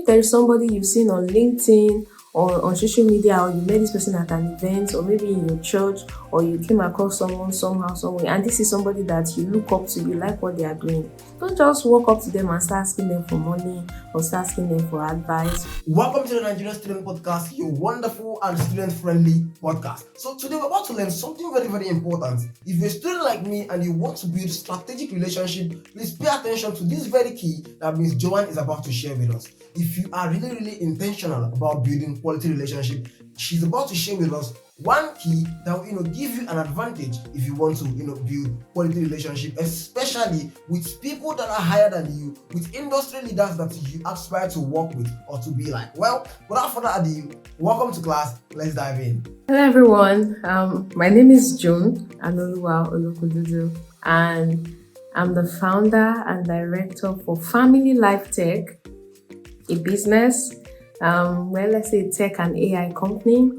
if there is somebody you've seen on LinkedIn or on social media, or you met this person at an event, or maybe in your church, or you came across someone somehow, somewhere, and this is somebody that you look up to, you like what they are doing, don't just walk up to them and start asking them for money or start asking them for advice. Welcome to the Nigerian Student Podcast, your wonderful and student-friendly podcast. So today we're about to learn something very, very important. If you're a student like me and you want to build strategic relationship, please pay attention to this very key that Ms. Joanne is about to share with us. If you are really, really intentional about building quality relationship, she's about to share with us one key that will give you an advantage if you want to build quality relationship, especially with people that are higher than you, with industry leaders that you aspire to work with or to be like. Well, without further ado, welcome to class. Let's dive in. Hello everyone, my name is June Anoluwa Olokududu, and I'm the founder and director for Family Life Tech, a business, let's say tech and AI company.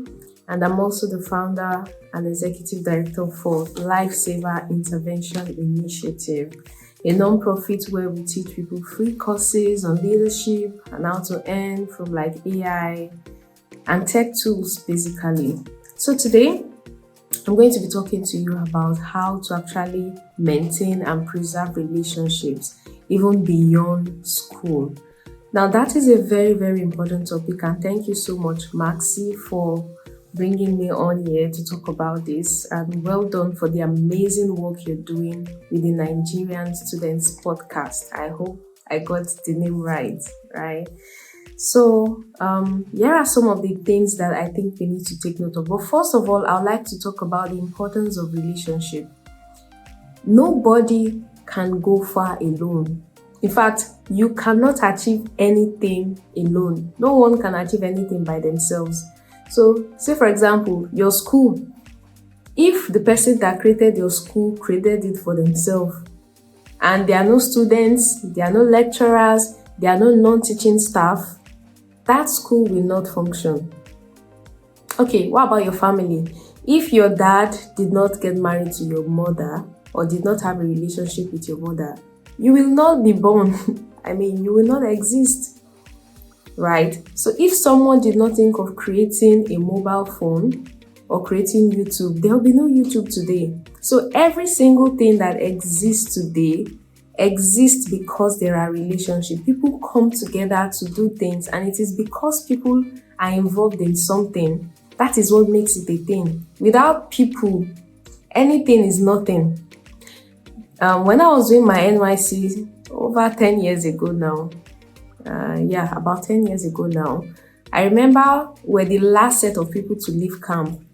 And I'm also the founder and executive director for Lifesaver Intervention Initiative, a non-profit where we teach people free courses on leadership and how to earn from like AI and tech tools basically. So today, I'm going to be talking to you about how to actually maintain and preserve relationships even beyond school. Now that is a very, very important topic, and thank you so much, Maxi, for bringing me on here to talk about this, and well done for the amazing work you're doing with the Nigerian Students Podcast. I hope I got the name right? So here are some of the things that I think we need to take note of. But first of all, I'd like to talk about the importance of relationship. Nobody can go far alone. In fact, you cannot achieve anything alone. No one can achieve anything by themselves. So, say for example, your school. If the person that created your school created it for themselves, and there are no students, there are no lecturers, there are no non-teaching staff, that school will not function. Okay, what about your family? If your dad did not get married to your mother or did not have a relationship with your mother, you will not be born. You will not exist. Right? So if someone did not think of creating a mobile phone or creating YouTube, there will be no YouTube today. So every single thing that exists today exists because there are relationships. People come together to do things, and it is because people are involved in something. That is what makes it a thing. Without people, anything is nothing. When I was doing my NYC over 10 years ago now, about 10 years ago now, I remember we're the last set of people to leave camp.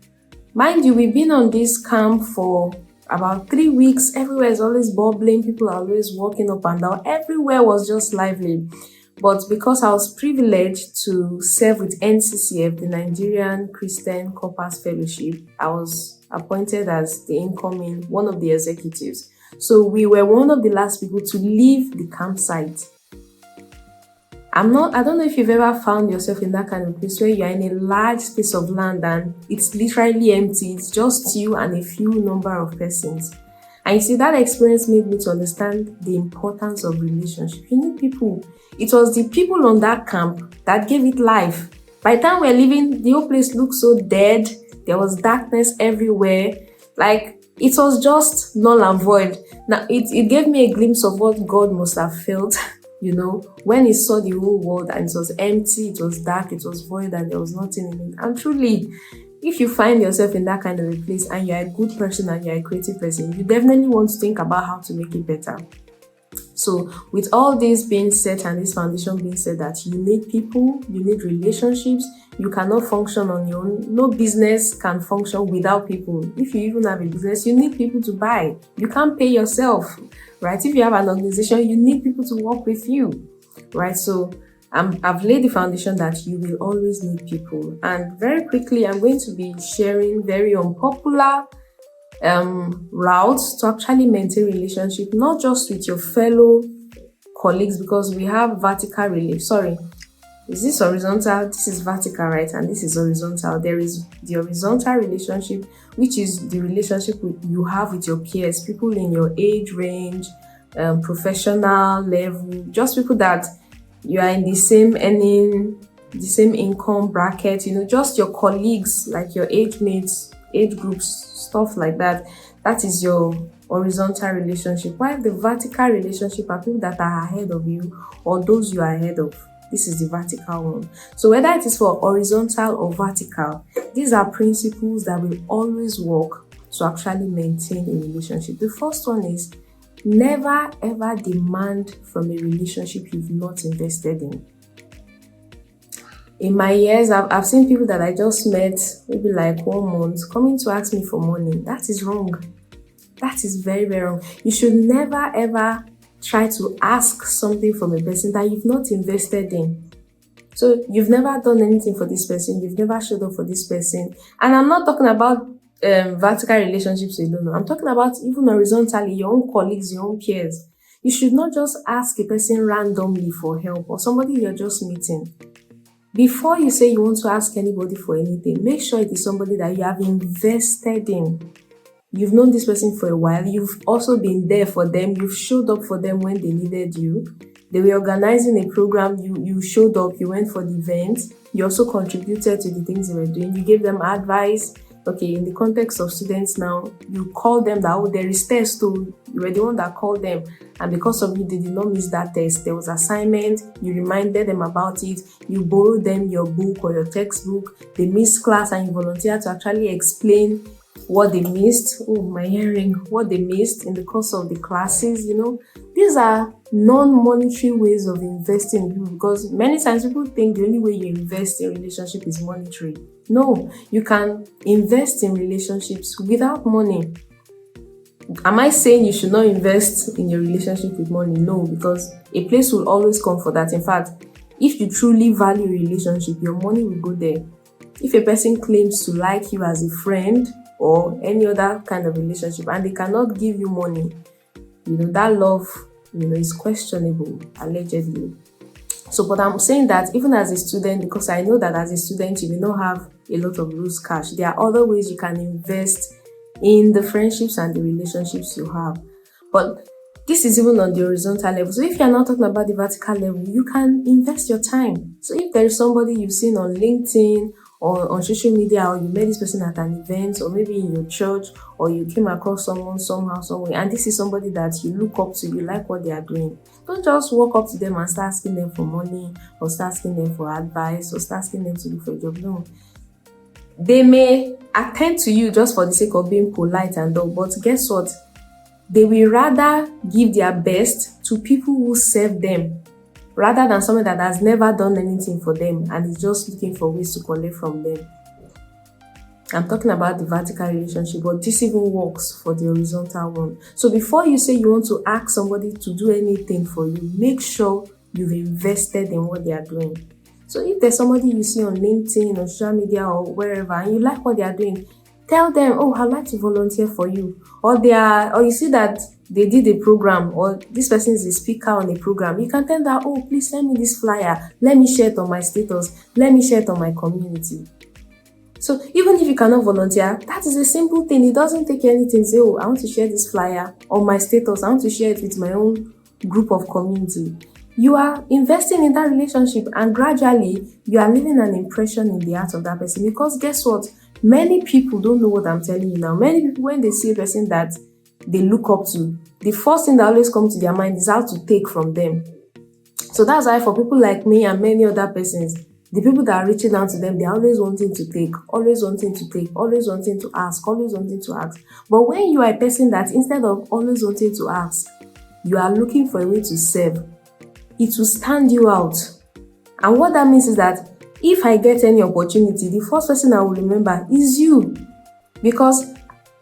Mind you, we've been on this camp for about 3 weeks. Everywhere is always bubbling. People are always walking up and down. Everywhere was just lively. But because I was privileged to serve with NCCF, the Nigerian Christian Corpus Fellowship, I was appointed as the incoming, one of the executives. So we were one of the last people to leave the campsite. I don't know if you've ever found yourself in that kind of place where you're in a large space of land and it's literally empty. It's just you and a few number of persons. And you see, that experience made me to understand the importance of relationship. You need people. It was the people on that camp that gave it life. By the time we're leaving, the whole place looked so dead. There was darkness everywhere. It was just null and void. Now, it gave me a glimpse of what God must have felt when he saw the whole world and it was empty, it was dark, it was void, and there was nothing in it. And truly, if you find yourself in that kind of a place and you're a good person and you're a creative person, you definitely want to think about how to make it better. So with all this being said and this foundation being said, that you need people, you need relationships, you cannot function on your own. No business can function without people. If you even have a business, you need people to buy. You can't pay yourself, right? If you have an organization, you need people to work with you, right? So I've laid the foundation that you will always need people. And very quickly, I'm going to be sharing very unpopular routes to actually maintain relationship, not just with your fellow colleagues, because we have vertical is this horizontal? This is vertical, right? And this is horizontal. There is the horizontal relationship, which is the relationship you have with your peers, people in your age range, professional level, just people that you are in the same earning, the same income bracket, just your colleagues, like your age mates, age groups, stuff like that. That is your horizontal relationship. While the vertical relationship are people that are ahead of you or those you are ahead of. This is the vertical one. So whether it is for horizontal or vertical, these are principles that will always work to actually maintain a relationship. The first one is never ever demand from a relationship you've not invested in. In my years, I've seen people that I just met maybe like 1 month coming to ask me for money. That is wrong. That is very, very wrong. You should never ever try to ask something from a person that you've not invested in. So you've never done anything for this person, you've never showed up for this person. And I'm not talking about vertical relationships alone. I'm talking about even horizontally, your own colleagues, your own peers. You should not just ask a person randomly for help or somebody you're just meeting. Before you say you want to ask anybody for anything, make sure it is somebody that you have invested in. You've known this person for a while. You've also been there for them. You've showed up for them when they needed you. They were organizing a program. You showed up. You went for the event. You also contributed to the things they were doing. You gave them advice. Okay, in the context of students now, you called them that, there is test too. You were the one that called them. And because of you, they did not miss that test. There was assignment. You reminded them about it. You borrowed them your book or your textbook. They missed class and you volunteered to actually explain what they missed. Oh, my hearing. What they missed in the course of the classes, These are non-monetary ways of investing in people, because many times people think the only way you invest in relationship is monetary. No, you can invest in relationships without money. Am I saying you should not invest in your relationship with money? No, because a place will always come for that. In fact, if you truly value a relationship, your money will go there. If a person claims to like you as a friend or any other kind of relationship and they cannot give you money, that love, is questionable, allegedly. So, but I'm saying that even as a student, because I know that as a student, you will not have a lot of loose cash. There are other ways you can invest in the friendships and the relationships you have. But this is even on the horizontal level. So if you're not talking about the vertical level, you can invest your time. So if there is somebody you've seen on LinkedIn or on social media, or you met this person at an event, or maybe in your church, or you came across someone somehow, somewhere, and this is somebody that you look up to, you like what they are doing, don't just walk up to them and start asking them for money, or start asking them for advice, or start asking them to look for a job. No. They may attend to you just for the sake of being polite and all, but guess what? They will rather give their best to people who serve them, rather than someone that has never done anything for them and is just looking for ways to collect from them. I'm talking about the vertical relationship, but this even works for the horizontal one. So before you say you want to ask somebody to do anything for you, make sure you've invested in what they are doing. So if there's somebody you see on LinkedIn or social media or wherever, and you like what they are doing, tell them, oh, I'd like to volunteer for you. Or you see that they did a program, or this person is a speaker on a program. You can tell that, oh, please send me this flyer. Let me share it on my status. Let me share it on my community. So even if you cannot volunteer, that is a simple thing. It doesn't take anything. Say, oh, I want to share this flyer on my status. I want to share it with my own group of community. You are investing in that relationship, and gradually you are leaving an impression in the heart of that person. Because guess what? Many people don't know what I'm telling you now. Many people, when they see a person that they look up to, the first thing that always comes to their mind is how to take from them. So that's why for people like me and many other persons, the people that are reaching out to them, they're always wanting to take, always wanting to take, always wanting to ask, always wanting to ask. But when you are a person that instead of always wanting to ask, you are looking for a way to serve, it will stand you out. And what that means is that if I get any opportunity, the first person I will remember is you. Because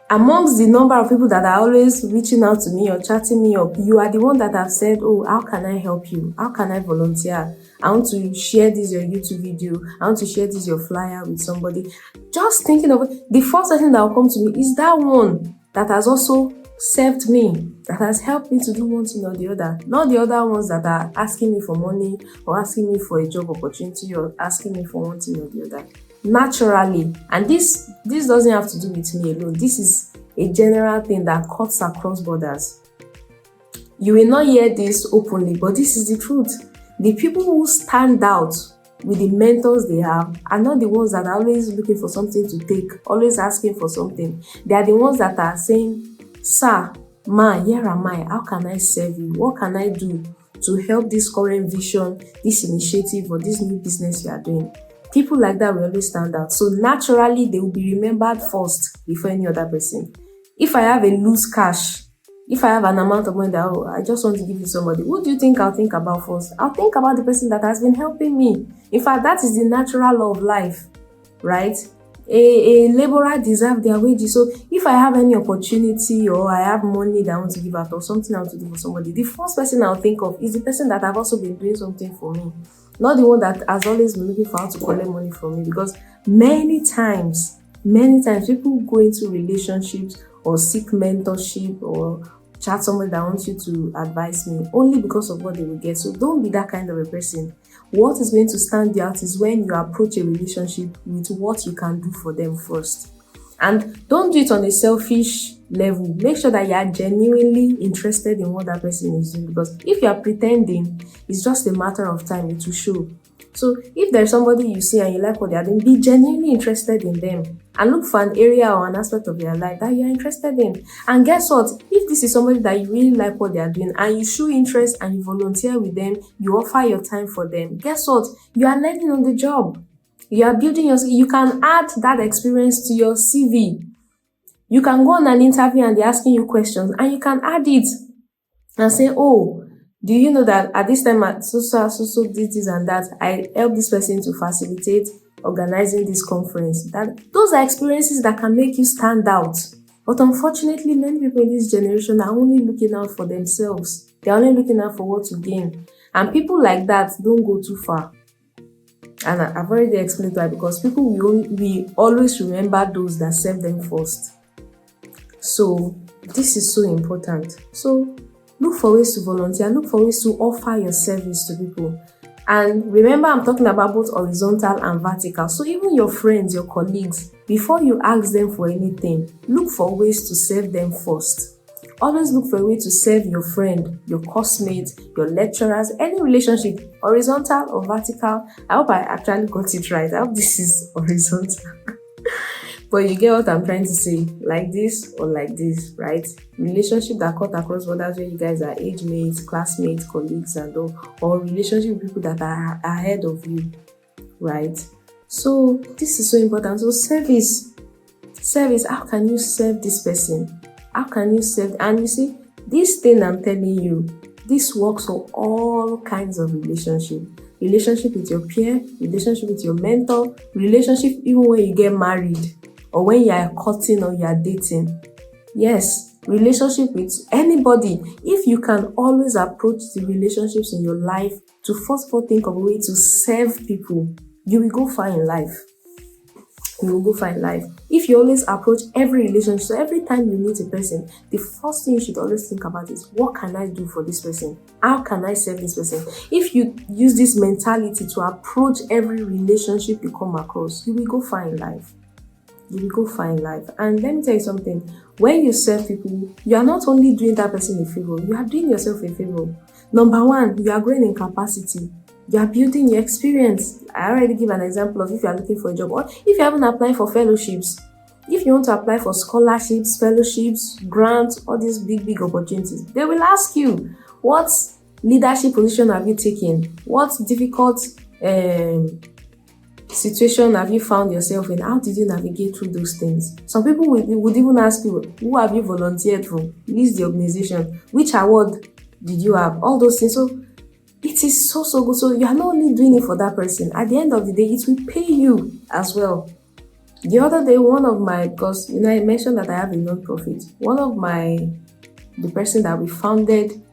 amongst the number of people that are always reaching out to me or chatting me up, you are the one that have said, oh, how can I help you? How can I volunteer? I want to share this your YouTube video. I want to share this your flyer with somebody. Just thinking of it, the first person that will come to me is that one that has also served me, that has helped me to do one thing or the other. Not the other ones that are asking me for money or asking me for a job opportunity or asking me for one thing or the other. Naturally, and this doesn't have to do with me alone. This is a general thing that cuts across borders. You will not hear this openly, but this is the truth. The people who stand out with the mentors they have are not the ones that are always looking for something to take, always asking for something. They are the ones that are saying, sir, ma, here am I. How can I serve you? What can I do to help this current vision, this initiative, or this new business you are doing? People like that will always stand out. So naturally, they will be remembered first before any other person. If I have a loose cash, if I have an amount of money that I just want to give to somebody, who do you think I'll think about first? I'll think about the person that has been helping me. In fact, that is the natural law of life, right? A laborer deserves their wages. So if I have any opportunity or I have money that I want to give out or something I want to do for somebody, the first person I'll think of is the person that have also been doing something for me, not the one that has always been looking for how to collect money from me. Because many times people go into relationships or seek mentorship or chat somebody that wants you to advise me only because of what they will get. So don't be that kind of a person. What is going to stand you out is when you approach a relationship with what you can do for them first. And don't do it on a selfish level. Make sure that you are genuinely interested in what that person is doing, because if you are pretending, it's just a matter of time it will show. So if there's somebody you see and you like what they are doing, be genuinely interested in them and look for an area or an aspect of their life that you're interested in. And guess what? If this is somebody that you really like what they are doing and you show interest and you volunteer with them, you offer your time for them, guess what? You are learning on the job. You are building your skill. You can add that experience to your CV. You can go on an interview and they're asking you questions and you can add it and say, oh, do you know that at this time at so this and that, I help this person to facilitate organizing this conference. That those are experiences that can make you stand out. But unfortunately, many people in this generation are only looking out for themselves. They're only looking out for what to gain. And people like that don't go too far. And I've already explained why, because people will always remember those that serve them first. So this is so important. So look for ways to volunteer, look for ways to offer your service to people. And remember, I'm talking about both horizontal and vertical. So even your friends, your colleagues, before you ask them for anything, look for ways to serve them first. Always look for a way to serve your friend, your classmates, your lecturers, any relationship, horizontal or vertical. I hope I actually got it right. I hope this is horizontal. But you get what I'm trying to say, like this or like this, right? Relationship that cut across borders where you guys are age mates, classmates, colleagues, and all, or relationship with people that are ahead of you, right? So this is so important. So service, how can you serve this person? How can you serve? And you see, this thing I'm telling you, this works for all kinds of relationship with your peer, relationship with your mentor, relationship even when you get married, or when you are courting or you are dating. Yes, relationship with anybody. If you can always approach the relationships in your life to first of all think of a way to serve people, you will go far in life. If you always approach every relationship, so every time you meet a person, the first thing you should always think about is, what can I do for this person? How can I serve this person? If you use this mentality to approach every relationship you come across, you will go far in life. And let me tell you something. When you serve people, you are not only doing that person a favor, you are doing yourself a favor. Number one, you are growing in capacity. You are building your experience. I already give an example of if you are looking for a job, or if you haven't applied for fellowships. If you want to apply for scholarships, fellowships, grants, all these big opportunities, they will ask you, what leadership position have you taken? What difficult situation have you found yourself in? How did you navigate through those things? Some people would even ask you, who have you volunteered for? List the organization. Which award did you have? All those things. So it is so good. So you are not only doing it for that person. At the end of the day, it will pay you as well. The other day, because I mentioned that I have a non-profit. The person that we founded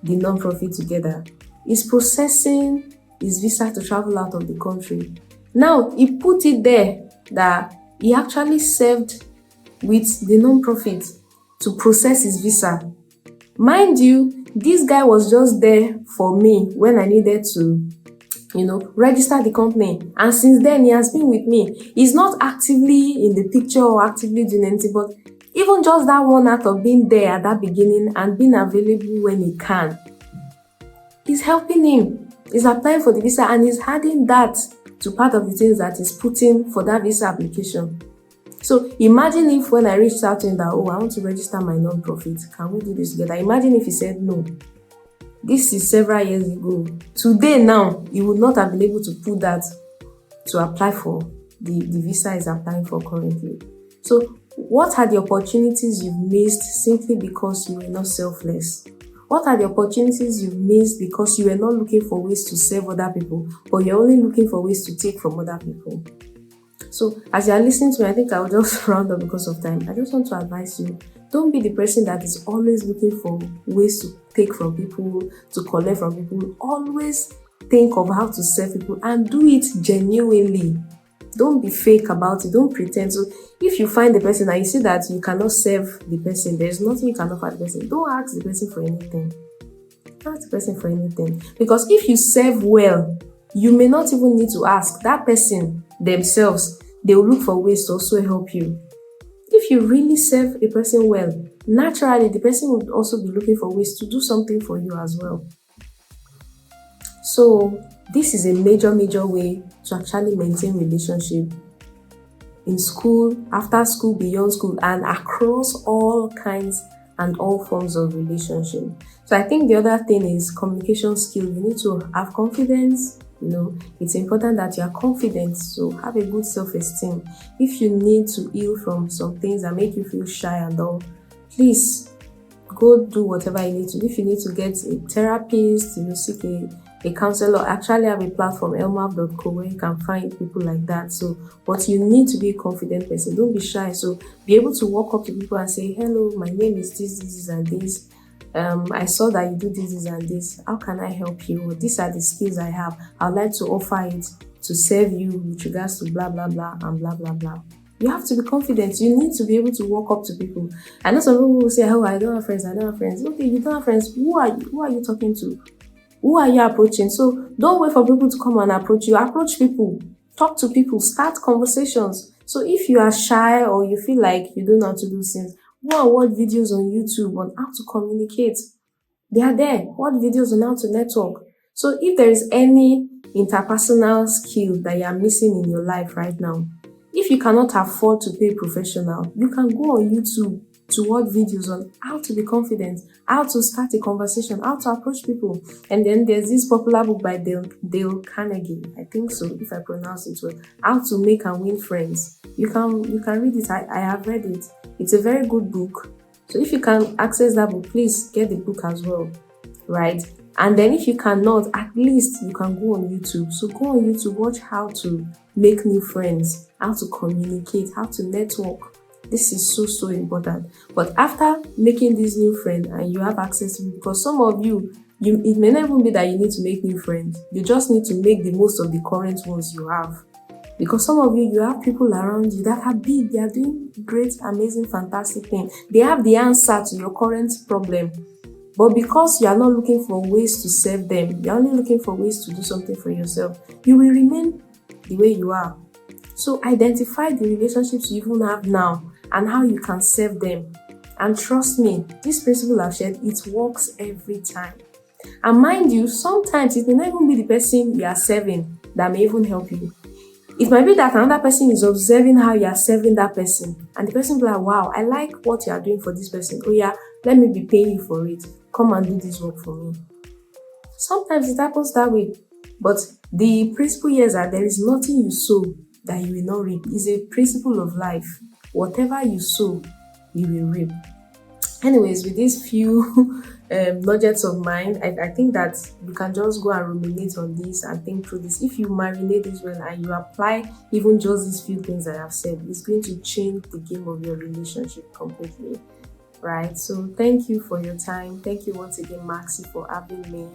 the non-profit together is processing his visa to travel out of the country. Now, he put it there that he actually served with the non-profit to process his visa. Mind you, this guy was just there for me when I needed to, register the company. And since then, he has been with me. He's not actively in the picture or actively doing anything, but even just that one act of being there at that beginning and being available when he can is helping him. He's applying for the visa and he's adding that to part of the things that he's putting for that visa application. So imagine if when I reached out to him that, I want to register my non-profit, can we do this together? Imagine if he said no. This is several years ago. Today now, he would not have been able to put that to apply for the visa he's applying for currently. So what are the opportunities you've missed simply because you were not selfless? What are the opportunities you've missed because you were not looking for ways to serve other people, but you're only looking for ways to take from other people? So as you're listening to me, I think I'll just round up because of time. I just want to advise you, don't be the person that is always looking for ways to take from people, to collect from people. Always think of how to serve people and do it genuinely. Don't be fake about it. Don't pretend. So if you find the person and you see that you cannot serve the person, there's nothing you can offer the person, don't ask the person for anything. Don't ask the person for anything. Because if you serve well, you may not even need to ask. That person themselves, they will look for ways to also help you. If you really serve a person well, naturally the person would also be looking for ways to do something for you as well. So this is a major way to actually maintain relationship in school, after school, beyond school, and across all kinds and all forms of relationship. So I think the other thing is communication skill. You need to have confidence. It's important that you are confident, so have a good self-esteem. If you need to heal from some things that make you feel shy and all, please go do whatever you need to. If you need to get a therapist, seek a counselor, actually have a platform, elmap.co, where you can find people like that. So, but you need to be a confident person. Don't be shy. So be able to walk up to people and say, hello, my name is this and this. I saw that you do this and this. How can I help you? These are the skills I have. I'd like to offer it to serve you with regards to blah, blah, blah, and blah, blah, blah. You have to be confident. You need to be able to walk up to people. I know some people will say, I don't have friends. Okay, you don't have friends. Who are you talking to? Who are you approaching? So don't wait for people to come and approach you. Approach people. Talk to people. Start conversations. So if you are shy or you feel like you don't know how to do things, go and watch videos on YouTube on how to communicate. They are there. Watch videos on how to network. So if there is any interpersonal skill that you are missing in your life right now, if you cannot afford to pay a professional, you can go on YouTube to watch videos on how to be confident, how to start a conversation, how to approach people. And then there's this popular book by Dale Carnegie, I think so, if I pronounce it well, How to Make and Win Friends. You can read it. I have read it. It's a very good book. So if you can access that book, please get the book as well, right? And then if you cannot, at least you can go on YouTube. So go on YouTube, watch how to make new friends, how to communicate, how to network. This is so important. But after making this new friend and you have access to it, because some of you, it may not even be that you need to make new friends. You just need to make the most of the current ones you have. Because some of you have people around you that are big, they are doing great, amazing, fantastic things. They have the answer to your current problem. But because you are not looking for ways to serve them, you're only looking for ways to do something for yourself, you will remain the way you are. So identify the relationships you even have now and how you can serve them. And trust me, this principle I've shared, it works every time. And mind you, sometimes it may not even be the person you are serving that may even help you. It might be that another person is observing how you are serving that person, and the person will be like, wow, I like what you are doing for this person. Oh yeah, let me be paying you for it. Come and do this work for me. Sometimes it happens that way. But the principle here is that there is nothing you sow that you will not reap. It's a principle of life. Whatever you sow, you will reap. Anyways, with these few nuggets of mine, I think that you can just go and ruminate on this and think through this. If you marinate this well and you apply even just these few things that I've said, it's going to change the game of your relationship completely, right? So thank you for your time. Thank you once again, Maxi, for having me.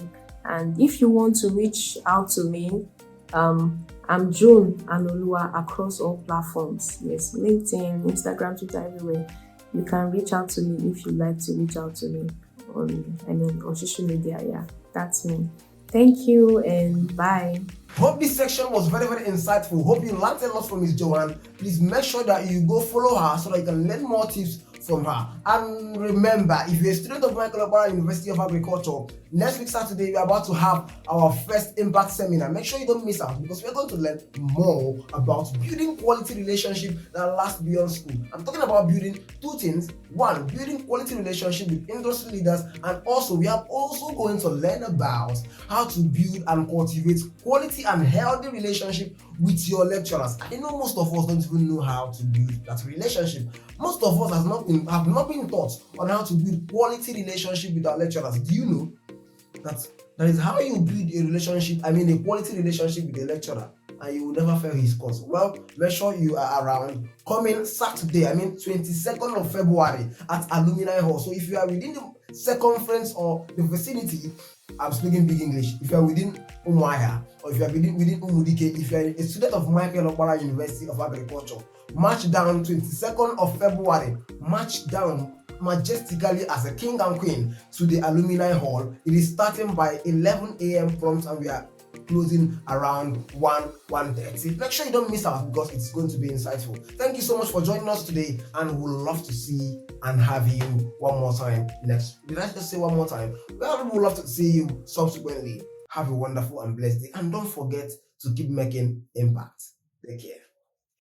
And if you want to reach out to me, I'm June Anolua across all platforms. Yes, LinkedIn, Instagram, Twitter, everywhere. You can reach out to me if you'd like to reach out to me on social media. Yeah, that's me. Thank you and bye. Hope this section was very insightful. Hope you learned a lot from Miss Joanne. Please make sure that you go follow her so that you can learn more tips from her. And remember, if you're a student of Michael Okpara University of Agriculture, next week Saturday we're about to have our first impact seminar. Make sure you don't miss out, because we're going to learn more about building quality relationship that last beyond school. I'm talking about building two things. One, building quality relationship with industry leaders, and also we are also going to learn about how to build and cultivate quality and healthy relationship with your lecturers. I know most of us don't even know how to build that relationship. Most of us have not been taught on how to build quality relationship with our lecturers. Do you know that is how you build a relationship, a quality relationship with a lecturer, and you will never fail his course? Well, make sure you are around coming Saturday, 22nd of February at Alumni Hall. So if you are within the circumference or the vicinity, I'm speaking big English. If you are within Umuahia, or if you are within Umudike, if you are a student of Michael Okpara University of Agriculture, march down 22nd of February, march down majestically as a king and queen to the Alumni Hall. It is starting by 11 a.m. prompt, and we are closing around 1:30. Make sure you don't miss out, because it's going to be insightful. Thank you so much for joining us today, and we would love to see and have you one more time next. Did I just say one more time? Well, we would love to see you subsequently. Have a wonderful and blessed day, and don't forget to keep making impact. Take care.